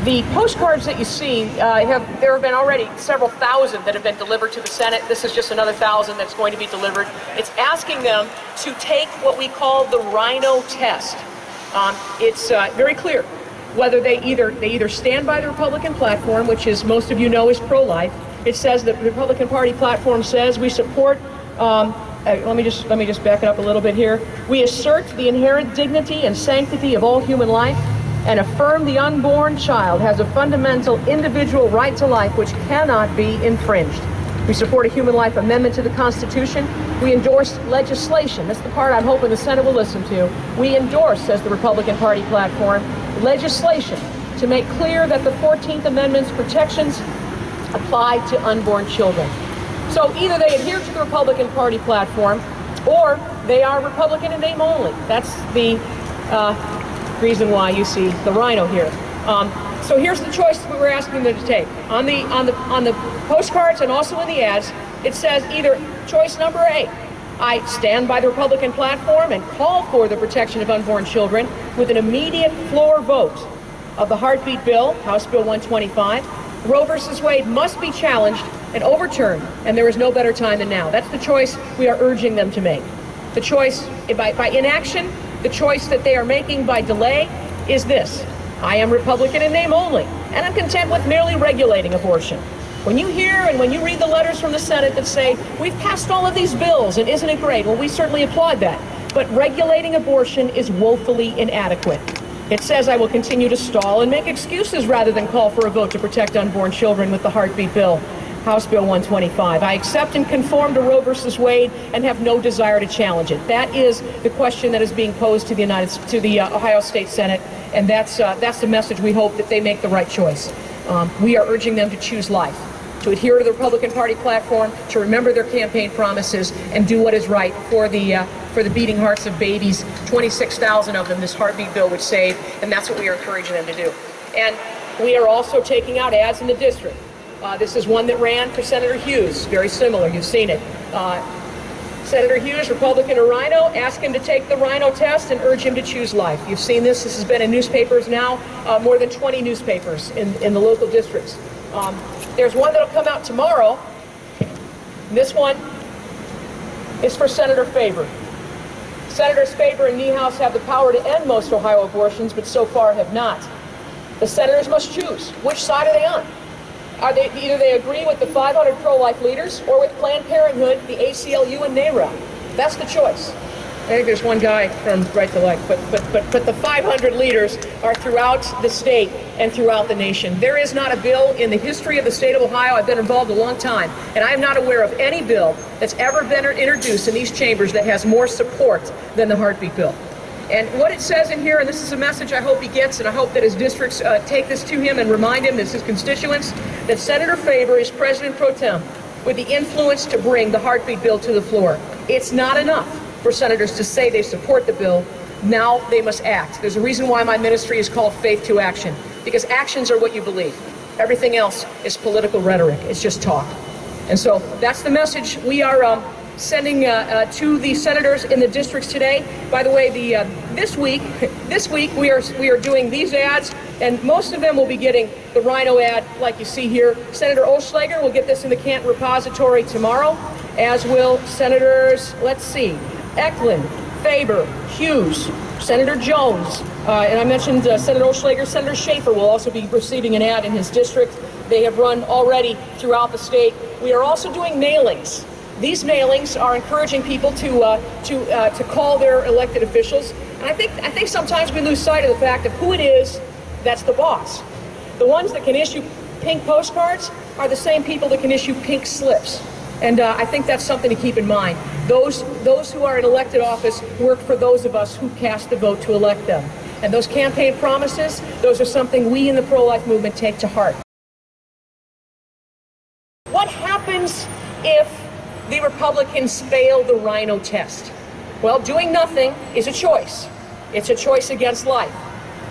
The postcards that you see, there have been already several thousand that have been delivered to the Senate. This is just another 1,000 that's going to be delivered. It's asking them to take what we call the RINO test. It's very clear whether they either stand by the Republican platform, which, as most of you know, is pro-life. It says that the Republican Party platform says we support. Let me just back it up a little bit here. We assert the inherent dignity and sanctity of all human life, and affirm the unborn child has a fundamental individual right to life which cannot be infringed. We support a human life amendment to the Constitution. We endorse legislation. That's the part I'm hoping the Senate will listen to. We endorse, says the Republican Party platform, legislation to make clear that the 14th Amendment's protections apply to unborn children. So either they adhere to the Republican Party platform, or they are Republican in name only. That's the reason why you see the RINO here. So here's the choice that we're asking them to take. On the postcards and also in the ads, it says either choice number A, I stand by the Republican platform and call for the protection of unborn children with an immediate floor vote of the heartbeat bill, House Bill 125. Roe versus Wade must be challenged and overturned, and there is no better time than now. That's the choice we are urging them to make. The choice by inaction, the choice that they are making by delay is this. I am Republican in name only, and I'm content with merely regulating abortion. When you hear and when you read the letters from the Senate that say, we've passed all of these bills, and isn't it great? Well, we certainly applaud that. But regulating abortion is woefully inadequate. It says I will continue to stall and make excuses rather than call for a vote to protect unborn children with the heartbeat bill, House Bill 125. I accept and conform to Roe versus Wade and have no desire to challenge it. That is the question that is being posed to the Ohio State Senate, and that's the message we hope that they make the right choice. We are urging them to choose life, to adhere to the Republican Party platform, to remember their campaign promises, and do what is right for the beating hearts of babies. 26,000 of them this heartbeat bill would save, and that's what we are encouraging them to do. And we are also taking out ads in the district. This is one that ran for Senator Hughes, very similar, you've seen it. Senator Hughes, Republican or RINO, ask him to take the RINO test and urge him to choose life. You've seen this has been in newspapers now, more than 20 newspapers in the local districts. There's one that'll come out tomorrow. This one is for Senator Faber. Senators Faber and Niehaus have the power to end most Ohio abortions, but so far have not. The senators must choose. Which side are they on? Either they agree with the 500 pro-life leaders or with Planned Parenthood, the ACLU, and NARA. That's the choice. I think there's one guy from Right to Life, but the 500 leaders are throughout the state and throughout the nation. There is not a bill in the history of the state of Ohio, I've been involved a long time, and I am not aware of any bill that's ever been introduced in these chambers that has more support than the heartbeat bill. And what it says in here, and this is a message I hope he gets, and I hope that his districts take this to him and remind him, this is constituents, that Senator Faber is President Pro Tem with the influence to bring the heartbeat bill to the floor. It's not enough for senators to say they support the bill. Now they must act. There's a reason why my ministry is called Faith2Action, because actions are what you believe. Everything else is political rhetoric. It's just talk. And so that's the message we are sending to the senators in the districts today. By the way, this week we are doing these ads, and most of them will be getting the RINO ad like you see here. Senator Oschlager will get this in the Canton repository tomorrow, as will Senators, let's see, Eklund, Faber, Hughes, Senator Jones, and I mentioned Senator Oschlager. Senator Schaefer will also be receiving an ad in his district. They have run already throughout the state. We are also doing mailings. These mailings are encouraging people to call their elected officials. And I think sometimes we lose sight of the fact of who it is that's the boss. The ones that can issue pink postcards are the same people that can issue pink slips. And I think that's something to keep in mind. Those who are in elected office work for those of us who cast the vote to elect them. And those campaign promises, those are something we in the pro-life movement take to heart. What happens if the Republicans fail the RINO test? Well, doing nothing is a choice. It's a choice against life.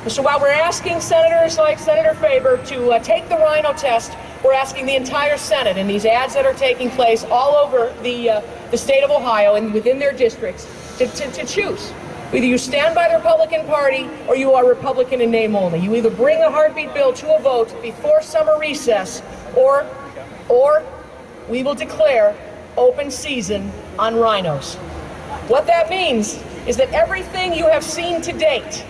So while we're asking senators like Senator Faber to take the RINO test, we're asking the entire Senate in these ads that are taking place all over the state of Ohio and within their districts to choose. Either you stand by the Republican Party or you are Republican in name only. You either bring a heartbeat bill to a vote before summer recess or we will declare open season on RINOs. What that means is that everything you have seen to date,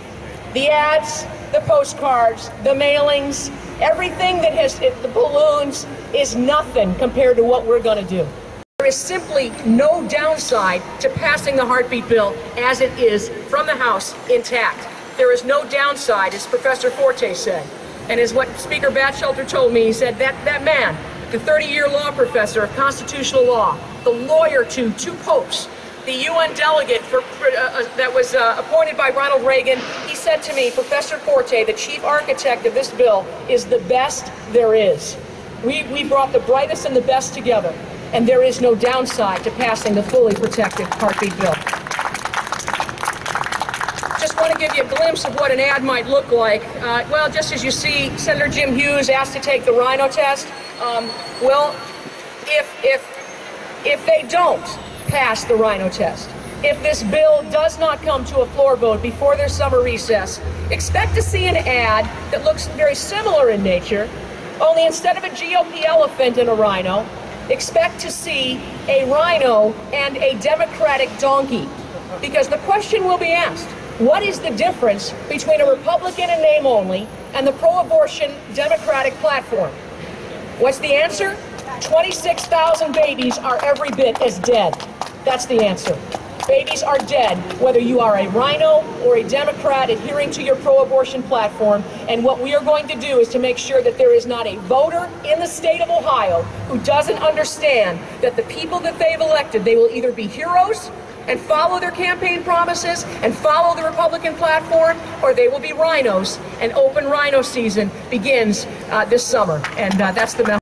the ads, the postcards, the mailings, everything that has, the balloons, is nothing compared to what we're going to do. There is simply no downside to passing the heartbeat bill as it is from the House intact. There is no downside, as Professor Forte said. And as what Speaker Batchelder told me, he said that man, the 30-year law professor of constitutional law, the lawyer to two popes, the UN delegate that was appointed by Ronald Reagan, he said to me, Professor Forte, the chief architect of this bill, is the best there is. We brought the brightest and the best together, and there is no downside to passing the fully protected heartbeat bill. Just want to give you a glimpse of what an ad might look like. Well, just as you see, Senator Jim Hughes asked to take the RINO test. Well, if they don't pass the RINO test, if this bill does not come to a floor vote before their summer recess, expect to see an ad that looks very similar in nature, only instead of a GOP elephant and a RINO, expect to see a RINO and a Democratic donkey. Because the question will be asked, what is the difference between a Republican in name only and the pro-abortion Democratic platform? What's the answer? 26,000 babies are every bit as dead. That's the answer. Babies are dead, whether you are a RINO or a Democrat adhering to your pro-abortion platform. And what we are going to do is to make sure that there is not a voter in the state of Ohio who doesn't understand that the people that they've elected, they will either be heroes and follow their campaign promises and follow the Republican platform, or they will be RINOs, and open RINO season begins this summer. And that's the message.